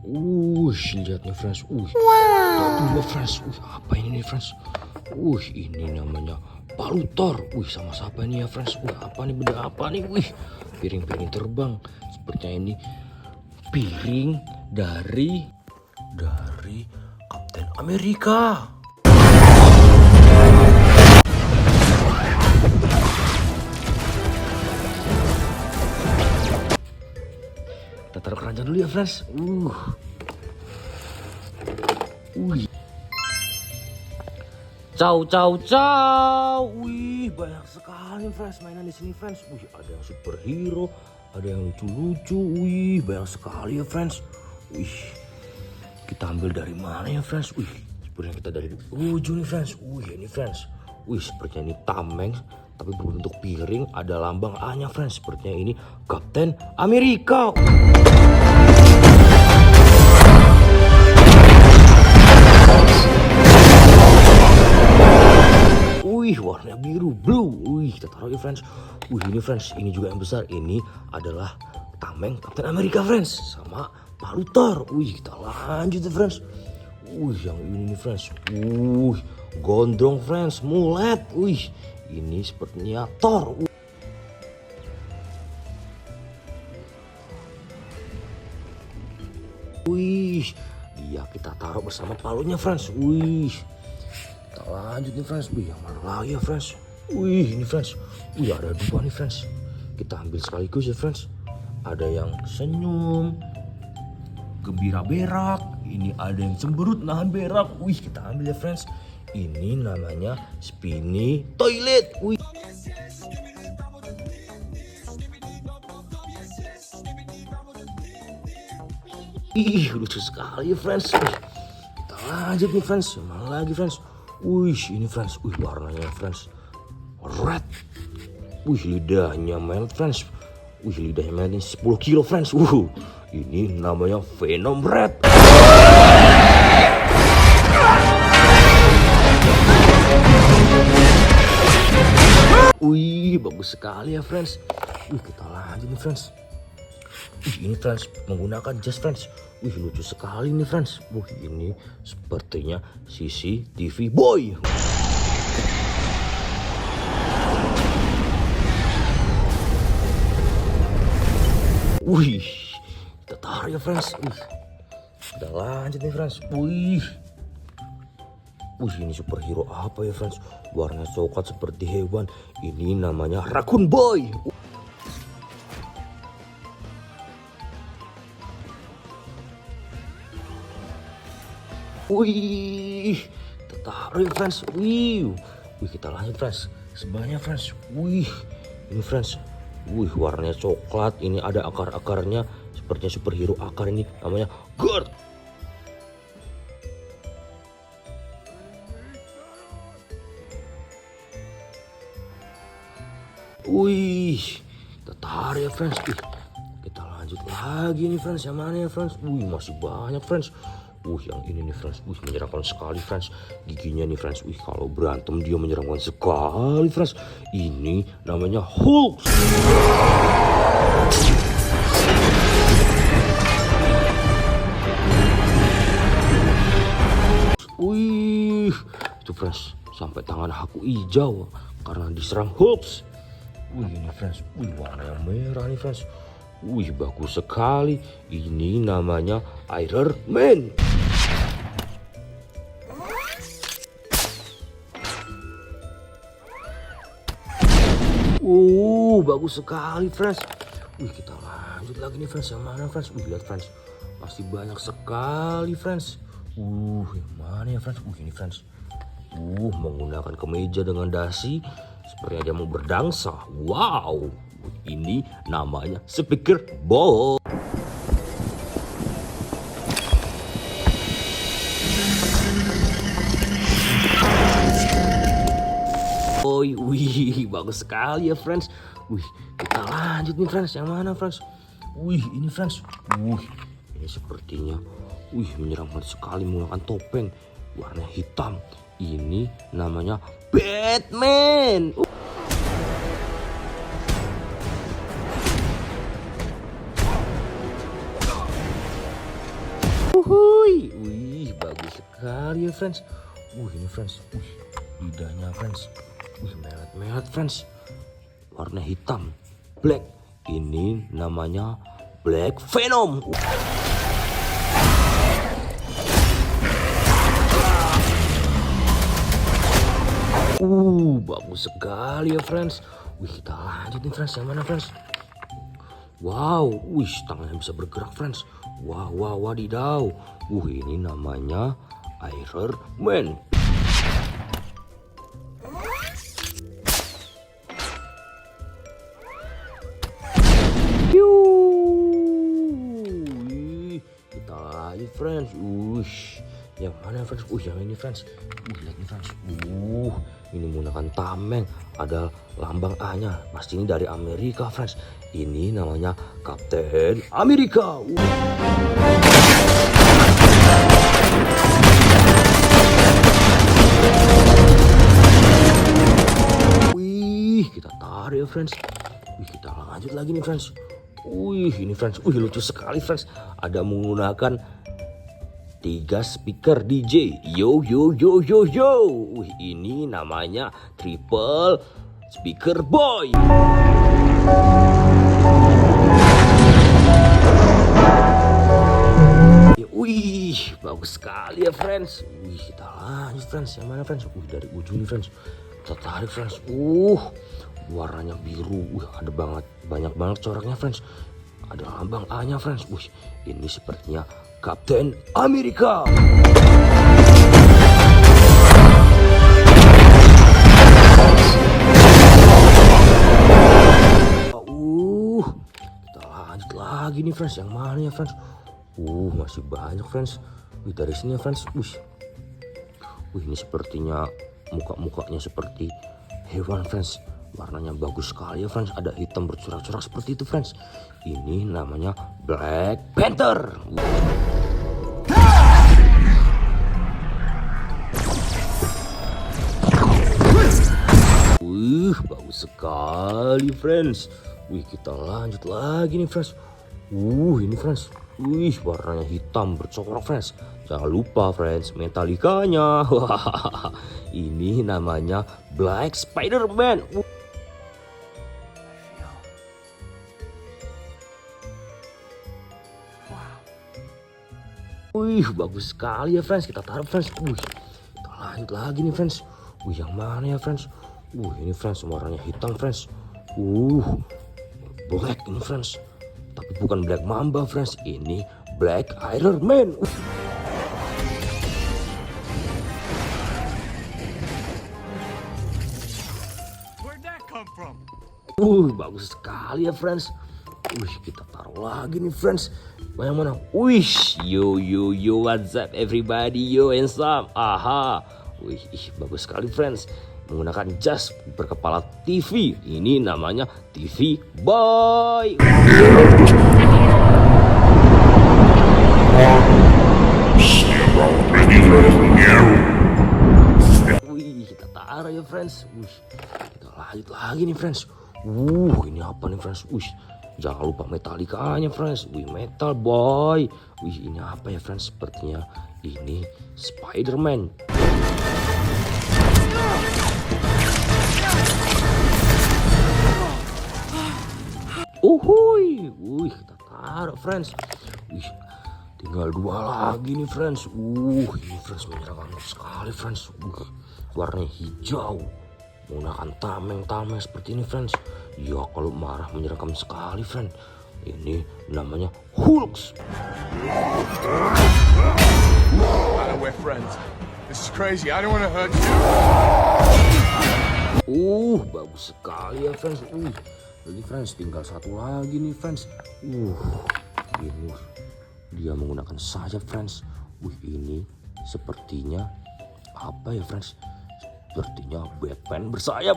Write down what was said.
Lihat nih friends. Wow. Friends. Apa ini nih friends? Ini namanya palutor. Sama siapa ini ya friends? Apa nih, benda apa nih? Piring-piring terbang. Sepertinya ini piring dari Kapten Amerika. Kita taruh keranjang dulu ya friends. Ciao. Banyak sekali friends mainan di sini friends. Ada yang superhero, ada yang lucu-lucu. Banyak sekali ya friends. Kita ambil dari mana ya friends? Sepertinya kita dari ujung nih friends. Ini friends. Sepertinya ini tameng tapi berbentuk piring, ada lambang A-nya friends. Sepertinya ini Kapten Amerika. Warna biru, blue. Kita taruh ya friends. Ini friends, ini juga yang besar. Ini adalah tameng Kapten Amerika friends, sama palutor. Kita lanjut ya friends. Yang ini nih friends. Gondrong friends, mulet. Ini sepertinya Thor. Dia kita taruh bersama palunya friends. Kita lanjut nih friends. Yang mana lagi ya friends? Ini friends. Ada dua nih friends. Kita ambil sekaligus ya friends. Ada yang senyum, gembira berak. Ini ada yang cemberut nahan berak. Kita ambil ya friends. Ini namanya Spinny Toilet. Lucu sekali ya friends. Kita lanjut nih friends. Yang mana lagi friends? Ini friends. Warnanya friends red. Lidahnya melet friends. Lidahnya melet ini 10 kilo friends. Ini namanya Venom Red. Bagus sekali ya friends. Kita lanjut nih friends. Ini friends menggunakan jas friends. Lucu sekali nih friends. Ini sepertinya CCTV boy. Kita taruh ya friends. Kita lanjut nih friends. Ini superhero apa ya friends? Warna coklat seperti hewan. Ini namanya Raccoon Boy. Kita taruh ya friends. Kita lanjut friends. Sebanyak friends. Ini friends. Warnanya coklat. Ini ada akar-akarnya. Sepertinya superhero akar ini. Namanya Gord. Kita tarik ya friends. Kita lanjut lagi nih friends. Yang mana ya friends? Masih banyak friends. Yang ini nih friends. Menyeramkan sekali friends. Giginya nih friends. Kalau berantem dia menyeramkan sekali friends. Ini namanya Hulk. Itu friends. Sampai tangan aku hijau karena diserang Hulk. Ini friends. Warna yang merah nih friends. Bagus sekali. Ini namanya Iron Man. Bagus sekali friends. Kita lanjut lagi nih friends. Yang mana friends? Lihat friends. Masih banyak sekali friends. Yang mana ya friends? Ini friends. Menggunakan kemeja dengan dasi. Sepertinya dia mau berdansa. Wow. Ini namanya speaker box. Bagus sekali ya friends. Kita lanjut nih friends. Yang mana friends? Ini friends. Ini sepertinya menyeramkan sekali menggunakan topeng warna hitam. Ini namanya Batman. sekali ya friends. Ini friends. Lidahnya friends. Melet friends. Warna hitam. Black. Ini namanya Black Venom. Bagus sekali ya friends. Kita lanjut nih friends. Yang mana friends? Wow, tangannya bisa bergerak friends. Wadidaw. Ini namanya Iron Man. Kita lanjut friends. Yang mana friends? Yang ini friends. Lihat nih friends. Ini menggunakan tameng. Ada lambang A-nya. Pasti ini dari Amerika friends. Ini namanya Kapten Amerika. Kita tarik ya friends. Kita lanjut lagi nih friends. Ini friends. Lucu sekali friends. Ada menggunakan 3 speaker DJ. Yo. Ini namanya Triple Speaker Boy. Bagus sekali ya friends. Kita lanjut friends. Yang mana friends? Dari ujung nih friends. Kita tarik friends. Warnanya biru. Ada banyak banget coraknya friends. Ada lambang A-nya friends. Ini sepertinya Kapten Amerika. Kita lanjut lagi nih friends. Yang mana ya friends? Masih banyak friends. Dari sini ya friends. Ini sepertinya mukanya seperti hewan friends. Warnanya bagus sekali ya friends. Ada hitam bercorak-corak seperti itu friends. Ini namanya Black Panther. Bagus sekali friends. Kita lanjut lagi nih friends. Ini friends. Warnanya hitam bercorak friends. Jangan lupa friends, Metallica-nya. Ini namanya Black Spider-Man. Bagus sekali ya friends. Kita taruh friends. Kita lanjut lagi nih friends. Yang mana ya friends? Ini friends, warnanya hitam friends. Black ini friends. Tapi bukan Black Mamba friends. Ini Black Iron Man. Where'd that come from? Bagus sekali ya friends. Kita taruh lagi nih friends. Yang mana? Yo, what's up everybody? Yo, hands up. Aha. Bagus sekali friends. Menggunakan jas berkepala TV. Ini namanya TV Boy. Kita taruh ya friends. Kita lanjut lagi nih friends. Ini apa nih friends? Jangan lupa Metallica-nya friends. Metal Boy. Ini apa ya friends? Sepertinya ini Spider-Man. Kita taruh friends. Tinggal 2 lagi nih friends. Ini friends menyeramkan sekali friends. Warnanya hijau. Menggunakan tameng seperti ini friends. Ya kalau marah menyeramkan sekali friends. Ini namanya Hulk. We're friends. This is crazy. I don't want to hurt you. Bagus sekali ya friends. Jadi friends tinggal 1 lagi nih friends. Ini dia menggunakan sayap friends. Ini sepertinya apa ya friends? Sepertinya Batman bersayap.